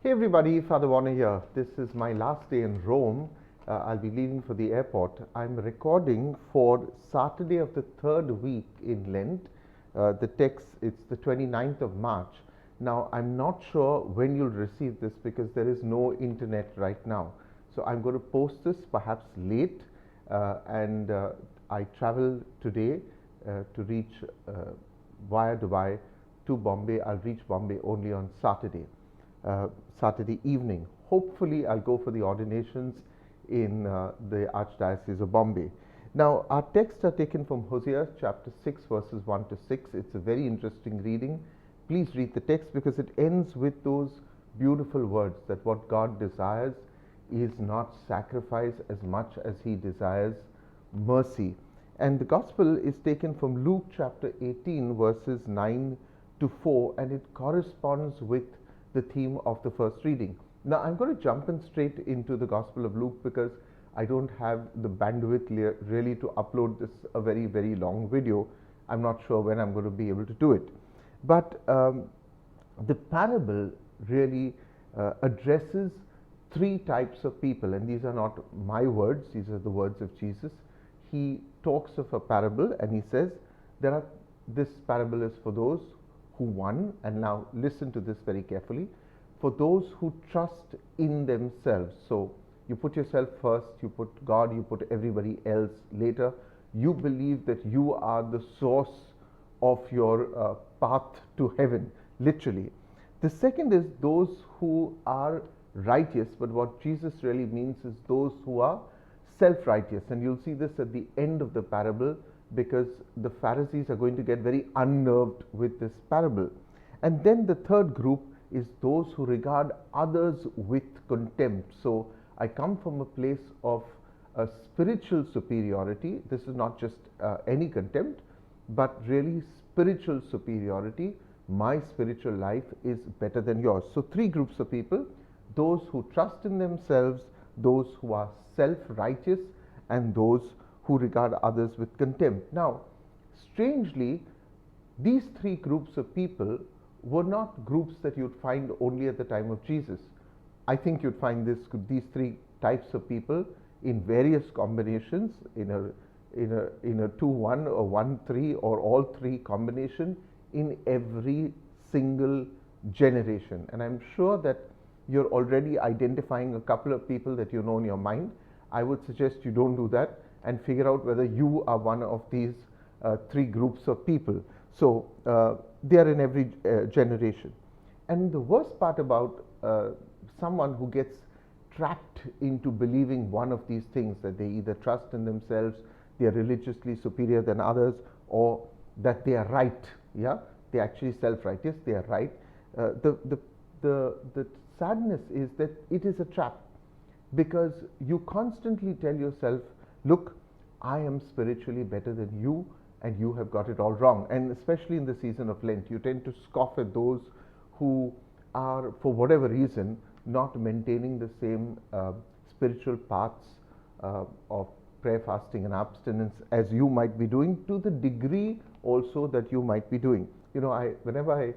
Hey everybody, Father Warner here. This is my last day in Rome. I'll be leaving for the airport. I'm recording for Saturday of the third week in Lent. The text, it's the 29th of March. Now, I'm not sure when you'll receive this because there is no internet right now. So I'm going to post this perhaps late and I travel today to reach via Dubai to Bombay. I'll reach Bombay only on Saturday evening. Hopefully, I'll go for the ordinations in the Archdiocese of Bombay. Now, our texts are taken from Hosea chapter 6, verses 1 to 6. It's a very interesting reading. Please read the text because it ends with those beautiful words that what God desires is not sacrifice as much as He desires mercy. And the Gospel is taken from Luke chapter 18, verses 9 to 4, and it corresponds with the theme of the first reading. Now, I'm going to jump in straight into the Gospel of Luke because I don't have the bandwidth really to upload this a very, very long video. I'm not sure when I'm going to be able to do it. But the parable really addresses three types of people, and these are not my words, these are the words of Jesus. He talks of a parable and he says, this parable is for those who won, and now listen to this very carefully, for those who trust in themselves. So you put yourself first, you put God, you put everybody else later. You believe that you are the source of your path to heaven, literally. The second is those who are righteous, but what Jesus really means is those who are self-righteous. And you'll see this at the end of the parable, because the Pharisees are going to get very unnerved with this parable. And then the third group is those who regard others with contempt. So I come from a place of a spiritual superiority. This is not just any contempt, but really spiritual superiority. My spiritual life is better than yours. So three groups of people: those who trust in themselves, those who are self-righteous, and those who regard others with contempt. Now, strangely, these three groups of people were not groups that you'd find only at the time of Jesus. I think you'd find these three types of people in various combinations, in a 2-1 or 1-3 or all three combination in every single generation. And I'm sure that you're already identifying a couple of people that you know in your mind. I would suggest you don't do that and figure out whether you are one of these three groups of people. So they are in every generation. And the worst part about someone who gets trapped into believing one of these things, that they either trust in themselves, they are religiously superior than others, or that they are right. Yeah, they are actually self-righteous, they are right. The sadness is that it is a trap, because you constantly tell yourself, look, I am spiritually better than you, and you have got it all wrong. And especially in the season of Lent, you tend to scoff at those who are, for whatever reason, not maintaining the same spiritual paths of prayer, fasting, and abstinence as you might be doing, to the degree also that you might be doing. You know, whenever I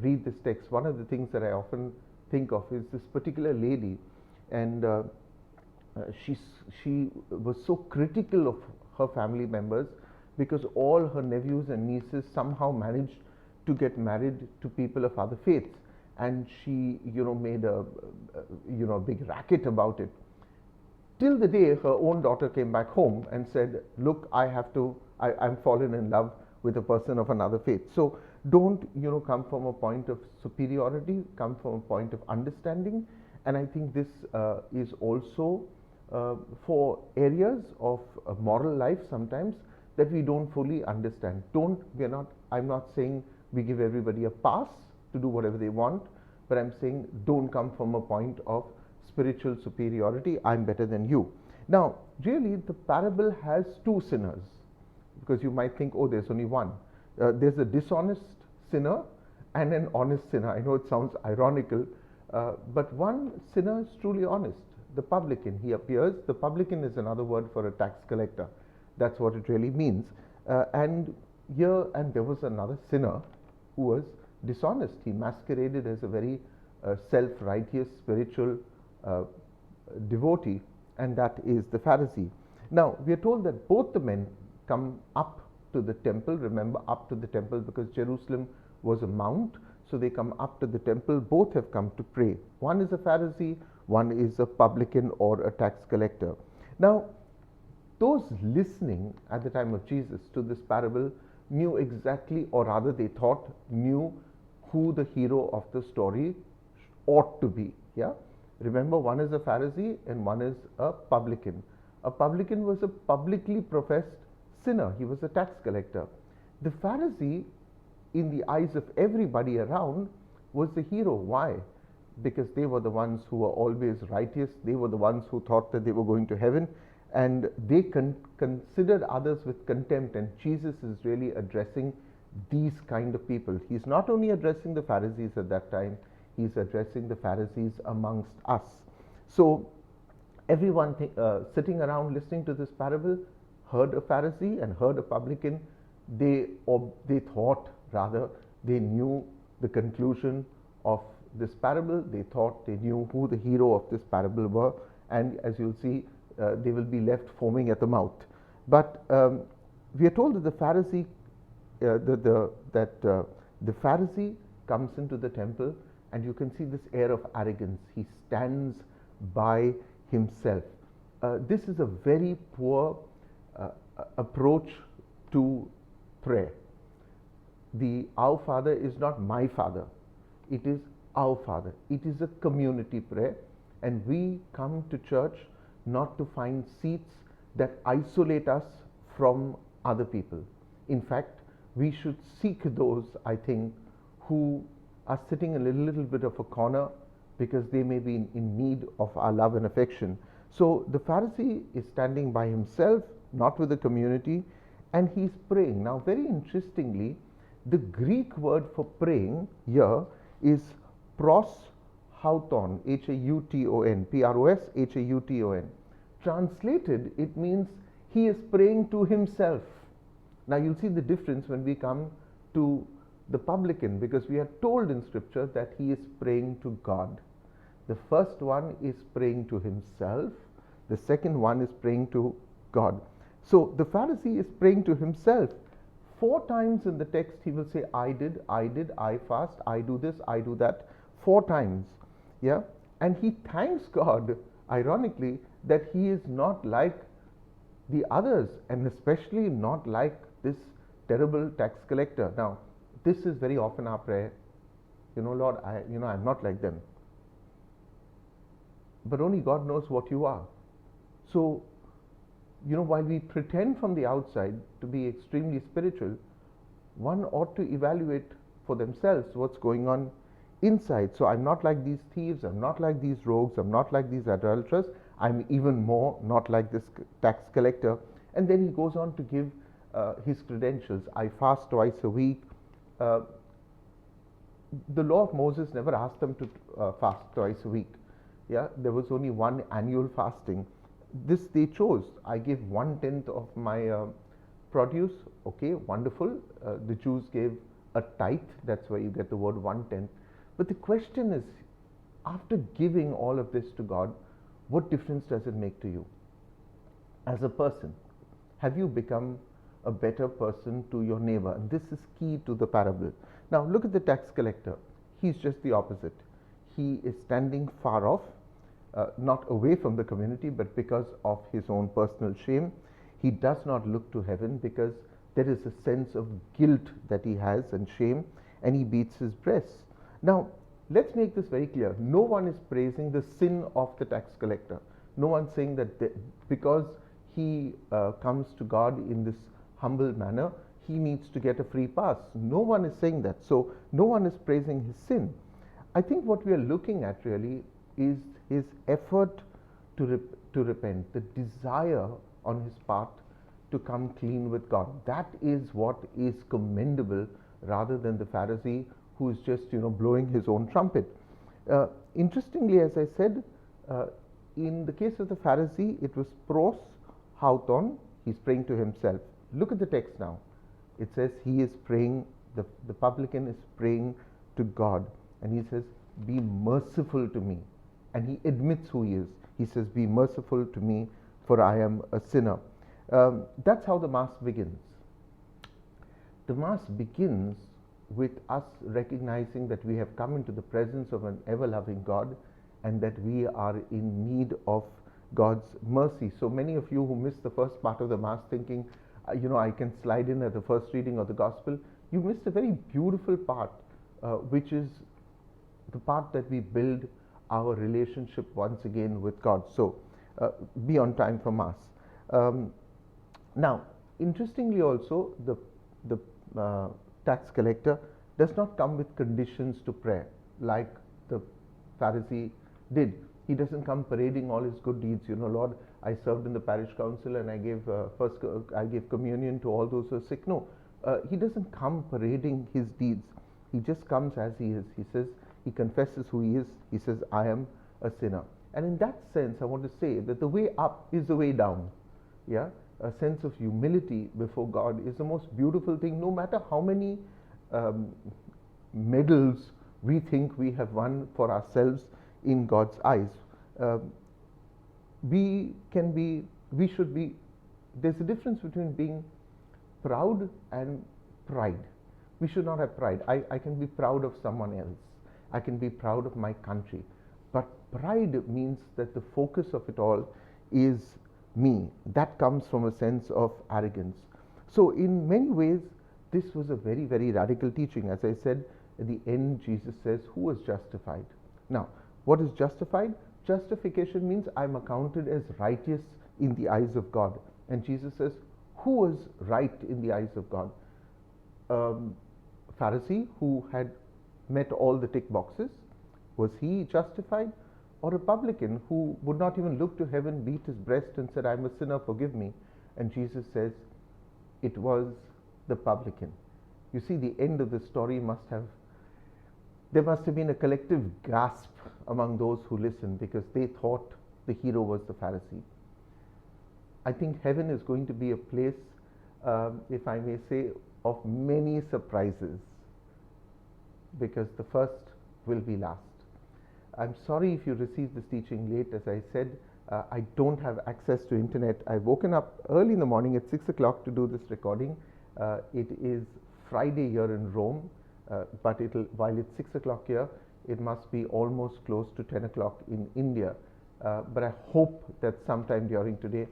read this text, one of the things that I often think of is this particular lady, and she was so critical of her family members because all her nephews and nieces somehow managed to get married to people of other faiths, and she, made a big racket about it, till the day her own daughter came back home and said, look, I'm fallen in love with a person of another faith. So don't come from a point of superiority, come from a point of understanding. And I think this is also for areas of moral life sometimes that we don't fully understand. I'm not saying we give everybody a pass to do whatever they want, but I'm saying don't come from a point of spiritual superiority, I'm better than you. Now, really, the parable has two sinners, because you might think, oh, there's only one. There's a dishonest sinner and an honest sinner. I know it sounds ironical, but one sinner is truly honest, the publican. He appears. The publican is another word for a tax collector. That's what it really means. And there was another sinner who was dishonest. He masqueraded as a very self-righteous, spiritual devotee, and that is the Pharisee. Now, we are told that both the men come up to the temple. Remember, up to the temple, because Jerusalem was a mount, so they come up to the temple. Both have come to pray. One is a Pharisee, one is a publican or a tax collector. Now, those listening at the time of Jesus to this parable knew exactly, or rather they thought knew, who the hero of the story ought to be. Yeah, remember, one is a Pharisee and one is a publican. A publican was a publicly professed sinner. He was a tax collector. The Pharisee, in the eyes of everybody around, was the hero. Why? Because they were the ones who were always righteous. They were the ones who thought that they were going to heaven, and they considered others with contempt. And Jesus is really addressing these kind of people. He's not only addressing the Pharisees at that time, he's addressing the Pharisees amongst us. So everyone sitting around listening to this parable heard a Pharisee and heard a publican. They thought, rather, they knew the conclusion of this parable. They thought they knew who the hero of this parable were, and as you'll see, they will be left foaming at the mouth. But we are told that the Pharisee, the Pharisee comes into the temple, and you can see this air of arrogance. He stands by himself. This is a very poor approach to prayer. The Our Father is not my Father. It is our Father. It is a community prayer, and we come to church not to find seats that isolate us from other people. In fact, we should seek those, I think, who are sitting in a little bit of a corner because they may be in need of our love and affection. So the Pharisee is standing by himself, not with the community, and he's praying. Now, very interestingly, the Greek word for praying here is proshauton, H-A-U-T-O-N, P-R-O-S-H-A-U-T-O-N. Translated, it means he is praying to himself. Now, you'll see the difference when we come to the publican, because we are told in Scripture that he is praying to God. The first one is praying to himself. The second one is praying to God. So the Pharisee is praying to himself. 4 times in the text he will say, I did, I fast, I do this, I do that. 4 times. Yeah. And he thanks God, ironically, that he is not like the others, and especially not like this terrible tax collector. Now, this is very often our prayer. Lord, I'm not like them. But only God knows what you are. So, while we pretend from the outside to be extremely spiritual, one ought to evaluate for themselves what's going on inside. So I'm not like these thieves, I'm not like these rogues, I'm not like these adulterers, I'm even more not like this tax collector. And then he goes on to give his credentials. I fast twice a week. The law of Moses never asked them to fast twice a week. Yeah, there was only one annual fasting. This they chose. I give 1/10 of my produce. Okay, wonderful. The Jews gave a tithe. That's why you get the word 1/10. But the question is, after giving all of this to God, what difference does it make to you as a person? Have you become a better person to your neighbor? And this is key to the parable. Now look at the tax collector. He's just the opposite. He is standing far off, not away from the community, but because of his own personal shame. He does not look to heaven because there is a sense of guilt that he has and shame, and he beats his breast. Now, let's make this very clear. No one is praising the sin of the tax collector. No one saying that because he comes to God in this humble manner, he needs to get a free pass. No one is saying that. So, no one is praising his sin. I think what we are looking at really is his effort to repent, the desire on his part to come clean with God. That is what is commendable, rather than the Pharisee who is just blowing his own trumpet. Interestingly, as I said, in the case of the Pharisee, it was proshauton. He's praying to himself. Look at the text now. It says he is praying. The publican is praying to God, and he says, be merciful to me. And he admits who he is. He says, be merciful to me, for I am a sinner. That's how the Mass begins. The Mass begins with us recognizing that we have come into the presence of an ever-loving God and that we are in need of God's mercy. So many of you who missed the first part of the Mass thinking, I can slide in at the first reading of the Gospel, you missed a very beautiful part, which is the part that we build our relationship once again with God. So be on time for Mass. Now, interestingly also, the tax collector does not come with conditions to prayer like the Pharisee did. He doesn't come parading all his good deeds. Lord, I served in the parish council and I gave communion to all those who are sick. No, he doesn't come parading his deeds. He just comes as he is. He says, he confesses who he is. He says, I am a sinner. And in that sense, I want to say that the way up is the way down. Yeah, a sense of humility before God is the most beautiful thing. No matter how many medals we think we have won for ourselves in God's eyes, we should be. There's a difference between being proud and pride. We should not have pride. I can be proud of someone else. I can be proud of my country. But pride means that the focus of it all is me. That comes from a sense of arrogance. So in many ways, this was a very, very radical teaching. As I said, at the end, Jesus says, who was justified? Now, what is justified? Justification means I'm accounted as righteous in the eyes of God. And Jesus says, who was right in the eyes of God? Pharisee who had met all the tick boxes, was he justified? Or a publican who would not even look to heaven, beat his breast and said, I'm a sinner, forgive me. And Jesus says, it was the publican. You see, the end of the story there must have been a collective gasp among those who listened, because they thought the hero was the Pharisee. I think heaven is going to be a place, if I may say, of many surprises, because the first will be last. I'm sorry if you received this teaching late. As I said, I don't have access to internet. I've woken up early in the morning at 6 o'clock to do this recording. It is Friday here in Rome, but while it's 6 o'clock here, it must be almost close to 10 o'clock in India. But I hope that sometime during today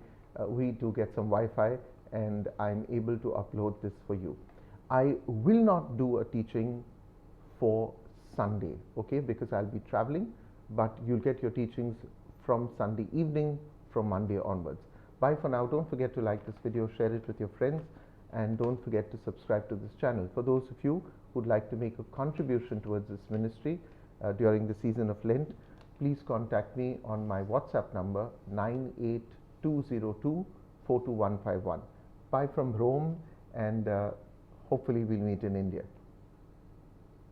we do get some Wi-Fi and I'm able to upload this for you. I will not do a teaching for Sunday, okay, because I'll be traveling, but you'll get your teachings from Sunday evening, from Monday onwards. Bye for now. Don't forget to like this video, share it with your friends, and don't forget to subscribe to this channel. For those of you who'd like to make a contribution towards this ministry during the season of Lent, please contact me on my WhatsApp number 98202 42151. Bye from Rome, and hopefully we'll meet in India.